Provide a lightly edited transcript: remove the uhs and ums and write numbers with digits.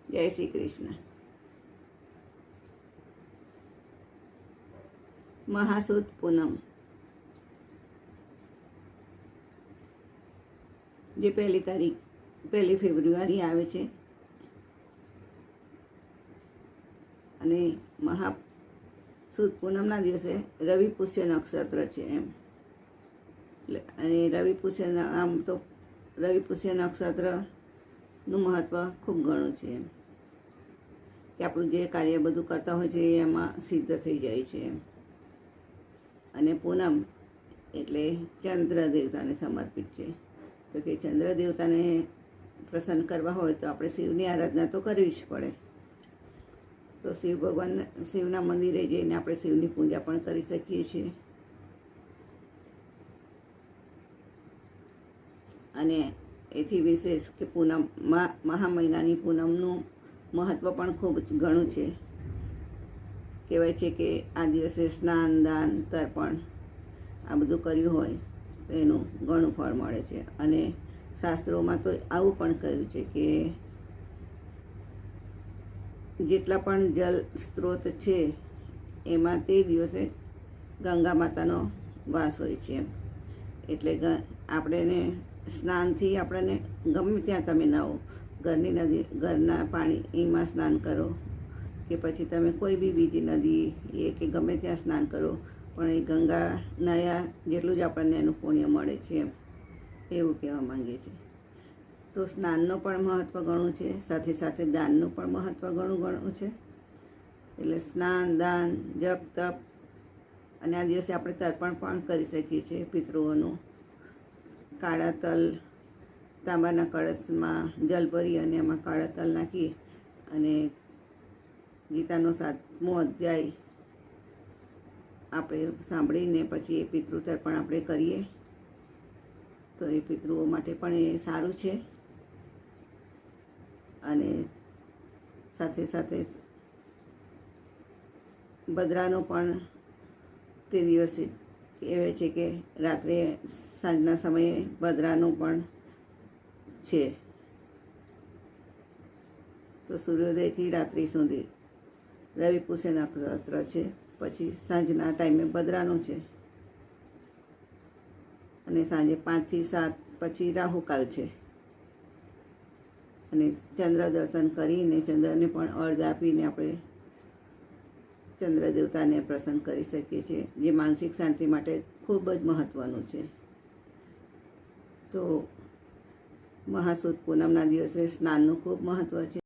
જય શ્રી કૃષ્ણ. મહાસુદ પૂનમ, જે 1 ફેબ્રુઆરી આવે છે, અને મહાસુદ પૂનમના દિવસે રવિ પુષ્ય નક્ષત્ર છે એમ. અને રવિ પુષ્ય નક્ષત્રનું મહત્વ ખૂબ ઘણું છે એમ, કે આપણું જે કાર્ય બધું કરતા હોય છે એમાં સિદ્ધ થઈ જાય છે એમ. અને પૂનમ એટલે ચંદ્ર દેવતાને સમર્પિત છે. તો કે ચંદ્ર દેવતાને પ્રસન્ન કરવા હોય તો આપણે શિવની આરાધના તો કરવી જ પડે. તો શિવના મંદિરે જઈને આપણે શિવની પૂજા પણ કરી શકીએ છીએ. અને એથી વિશેષ કે મહા મહિનાની પૂનમનું મહત્વ પણ ખૂબ જ ઘણું છે. કહેવાય છે કે આ દિવસે સ્નાન, દાન, તર્પણ આ બધું કર્યું હોય તો એનું ઘણું ફળ મળે છે. અને શાસ્ત્રોમાં તો આવું પણ કહ્યું છે કે જેટલા પણ જલ સ્ત્રોત છે એમાં તે દિવસે ગંગા માતાનો વાસ હોય છે એમ. એટલે આપણને સ્નાનથી આપણને ગમે ત્યાં તમે નાહો, ઘરની નદી, ઘરના પાણીમાં સ્નાન કરો કે પછી તમે કોઈ બી બીજી નદી કે ગમે ત્યાં સ્નાન કરો, પણ એ ગંગા નાહ્યા જેટલું જ આપણને એનું પુણ્ય મળે છે એમ, એવું કહેવા માંગે છે. તો સ્નાનનું પણ મહત્ત્વ ઘણું છે, સાથે સાથે દાનનું પણ મહત્ત્વ ઘણું છે. એટલે સ્નાન, દાન, જપ, તપ, અને આ દિવસે આપણે તર્પણ પણ કરી શકીએ છીએ પિતૃઓનું. કાળા તલ, તાંબાના કળશમાં જલ ભરી અને એમાં કાળા તલ નાખી અને ગીતાનો 7મો અધ્યાય આપણે સાંભળીને પછી એ પિતૃ તર્પણ આપણે કરીએ તો એ પિતૃઓ માટે પણ એ સારું છે. અને સાથે સાથે બદરાનો પણ તે દિવસે કહેવાય છે કે રાત્રે સાંજના સમયે બદરાનું પણ છે. તો સૂર્યોદયથી રાત્રિ સુધી રવિ પુષ્ય નક્ષત્ર છે, પછી સાંજના ટાઈમે બદરાનું છે, અને સાંજે 5 થી 7 પછી રાહુકાલ છે. અને ચંદ્ર દર્શન કરીને ચંદ્રને પણ અર્ઘ આપીને આપણે ચંદ્ર દેવતાને પ્રસન્ન કરી શકીએ છીએ, જે માનસિક શાંતિ માટે ખૂબ જ મહત્ત્વનું છે. તો મહાસુદ પૂનમના દિવસે સ્નાનનું ખૂબ મહત્ત્વ છે.